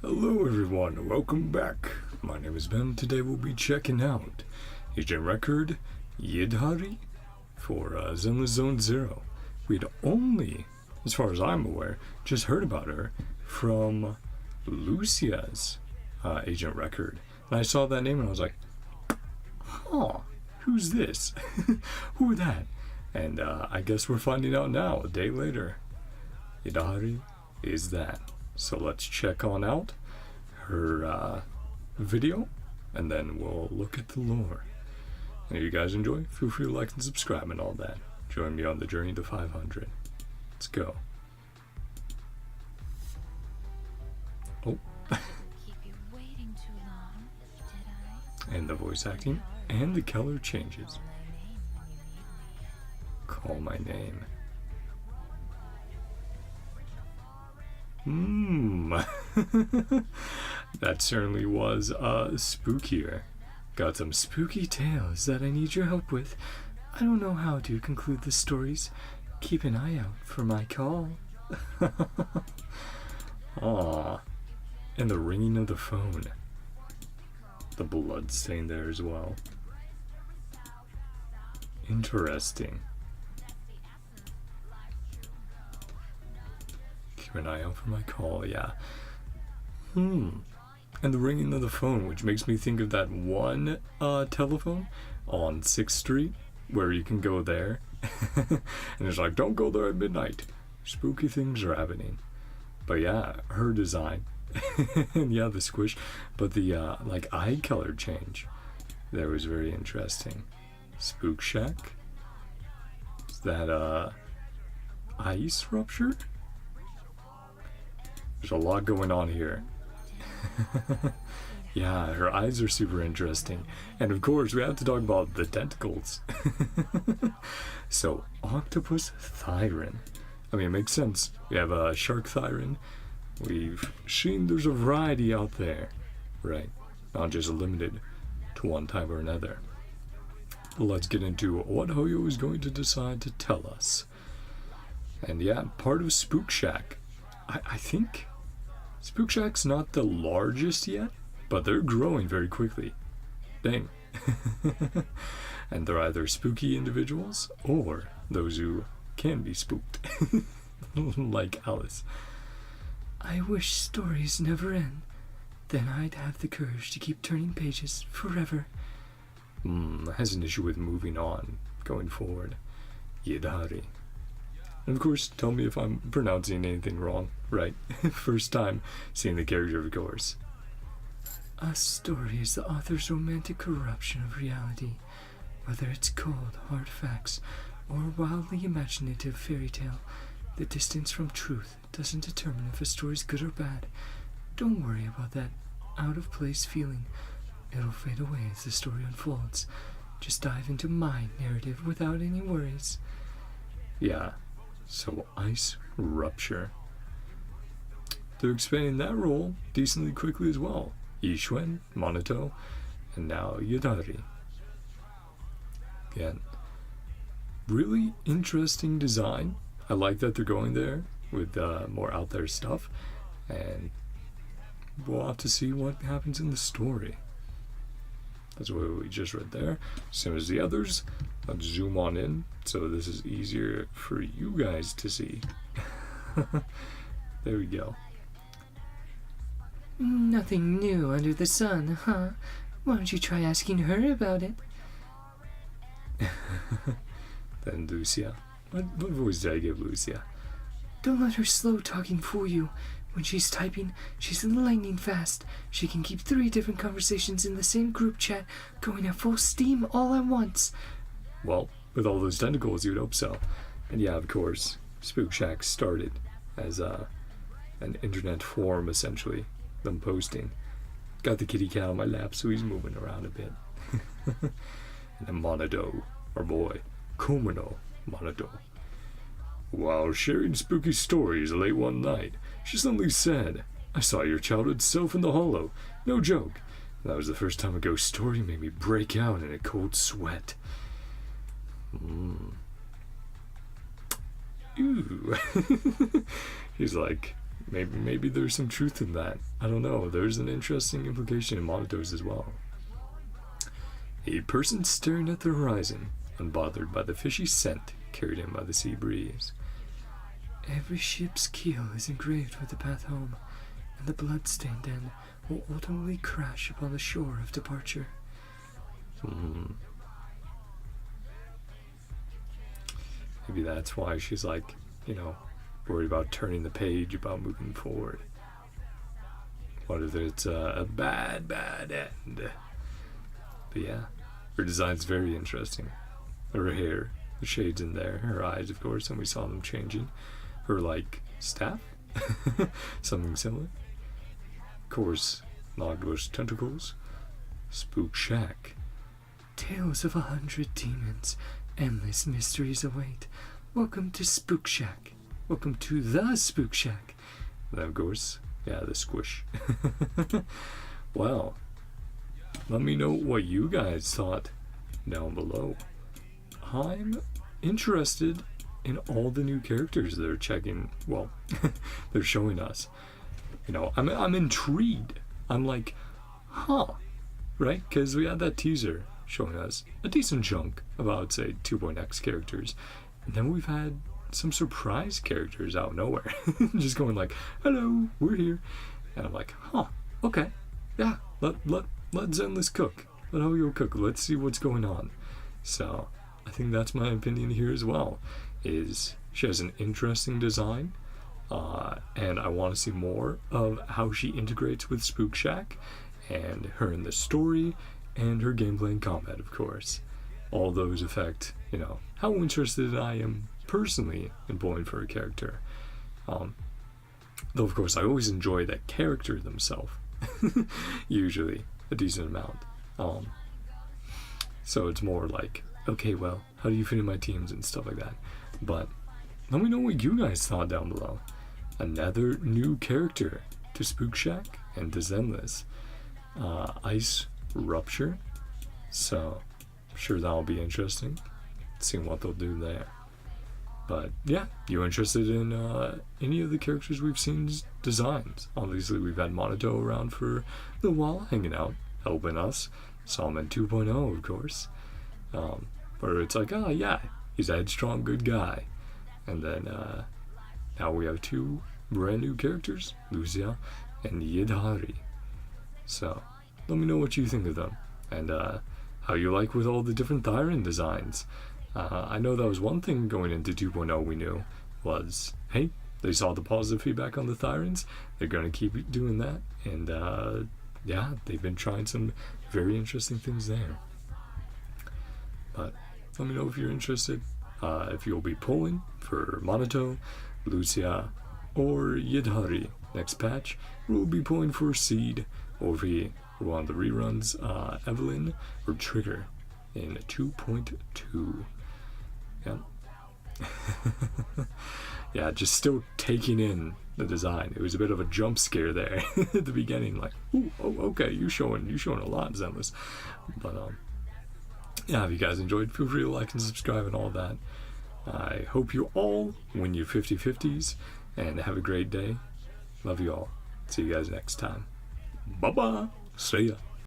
Hello everyone, welcome back. My name is Ben. Today we'll be checking out Agent Record Yidhari for Zenless Zone Zero. We'd only, as far as I'm aware, just heard about her from Lucia's Agent Record. And I saw that name and I was like, huh, who's this? Who that? And I guess we're finding out now, a day later. Yidhari is that. So let's check on out her video, and then we'll look at the lore. And if you guys enjoy, feel free to like and subscribe and all that. Join me on the journey to 500. Let's go. Oh. Keep you waiting too long, did I? And the voice acting and the color changes. Call my name. That certainly was spookier. Got some spooky tales that I need your help with. I don't know how to conclude the stories. Keep an eye out for my call. Aww. And the ringing of the phone. The blood stain there as well. Interesting. Keep an eye out for my call, yeah. And the ringing of the phone, which makes me think of that one telephone on 6th Street, where you can go there. And it's like, don't go there at midnight. Spooky things are happening. But yeah, her design. And yeah, the squish. But the like eye color change. That was very interesting. Spook Shack. Is that ice rupture? There's a lot going on here. Yeah, her eyes are super interesting. And of course, we have to talk about the tentacles. So, octopus thyron. I mean, it makes sense. We have a shark thyron. We've seen there's a variety out there, right? Not just limited to one type or another. Let's get into what Hoyo is going to decide to tell us. And yeah, part of Spook Shack. I think Spook Shack's not the largest yet, but they're growing very quickly. Dang. And they're either spooky individuals or those who can be spooked. Like Alice. I wish stories never end. Then I'd have the courage to keep turning pages forever. Has an issue with moving on, going forward. Yidhari. And of course, tell me if I'm pronouncing anything wrong, right? First time seeing the character, of course. A story is the author's romantic corruption of reality. Whether it's cold, hard facts, or wildly imaginative fairy tale, the distance from truth doesn't determine if a story's good or bad. Don't worry about that out-of-place feeling. It'll fade away as the story unfolds. Just dive into my narrative without any worries. Yeah. So, ice rupture. They're expanding that role decently quickly as well. Yishuen, Monato, and now Yidhari. Again, really interesting design. I like that they're going there with more out there stuff. And we'll have to see what happens in the story. That's what we just read there. Same as the others. Let's zoom on in so this is easier for you guys to see. There we go. Nothing new under the sun, huh? Why don't you try asking her about it? Then Lucia. What voice did I give Lucia? Don't let her slow talking fool you. When she's typing, she's lightning fast. She can keep 3 different conversations in the same group chat going at full steam all at once. Well, with all those tentacles, you'd hope so. And yeah, of course, Spook Shack started as an internet forum, essentially. Them posting. Got the kitty cat on my lap, so he's moving around a bit. And then Monado, our boy, Kumano Monado. While sharing spooky stories late one night, she suddenly said, I saw your childhood self in the hollow. No joke. That was the first time a ghost story made me break out in a cold sweat. Ooh. He's like, maybe there's some truth in that. I don't know. There's an interesting implication in monotos as well. A person staring at the horizon, unbothered by the fishy scent carried in by the sea breeze. Every ship's keel is engraved with the path home, and the blood-stained end will ultimately crash upon the shore of departure. Maybe that's why she's like, you know, worried about turning the page, about moving forward. What if it's a bad end? But yeah, her design's very interesting. Her hair, the shades in there, her eyes, of course, and we saw them changing. Her, like, staff? Something similar. Of course, Nogbush tentacles. Spook Shack. Tales of 100 demons, endless mysteries await. Welcome to Spook Shack. Welcome to the Spook Shack. And of course, yeah, the squish. Well, let me know what you guys thought down below. I'm interested in all the new characters they're checking. Well, they're showing us. You know, I'm intrigued. I'm like, huh, right? Because we had that teaser showing us a decent chunk of, I would say, 2.x characters, and then we've had some surprise characters out of nowhere, just going like, "Hello, we're here," and I'm like, huh, okay, yeah, let Zenless cook. Let Hoyo cook. Let's see what's going on. So I think that's my opinion here as well. Is she has an interesting design, and I want to see more of how she integrates with Spook Shack, and her in the story, and her gameplay and combat, of course. All those affect, you know, how interested I am personally in pulling for a character. Though, of course, I always enjoy that character themselves. Usually, a decent amount. So it's more like, okay, well, how do you fit in my teams and stuff like that? But let me know what you guys thought down below. Another new character to Spook Shack and to Zenless. Ice Rupture. So I'm sure that'll be interesting, seeing what they'll do there. But yeah, you interested in any of the characters we've seen designs? Obviously, we've had Monoto around for a little while, hanging out, helping us. Saw him in 2.0, of course. Where it's like, oh yeah, he's a headstrong, good guy. And then now we have two brand new characters, Lucia and Yidhari. So let me know what you think of them, and how you like with all the different Thyron designs. I know that was one thing going into 2.0 we knew was, hey, they saw the positive feedback on the Thyrons, they're going to keep doing that, and yeah, they've been trying some very interesting things there. But let me know if you're interested, if you'll be pulling for Monoto, Lucia, or Yidhari next patch. We'll be pulling for Seed, or if we want the reruns, Evelyn or Trigger in 2.2. Yeah. Yeah, just still taking in the design. It was a bit of a jump scare there at the beginning, like, ooh, oh, okay, you're showing a lot, Zenless. But yeah, if you guys enjoyed, feel free to like and subscribe and all that. I hope you all win your 50/50s and have a great day. Love you all. See you guys next time. Bye bye. See ya.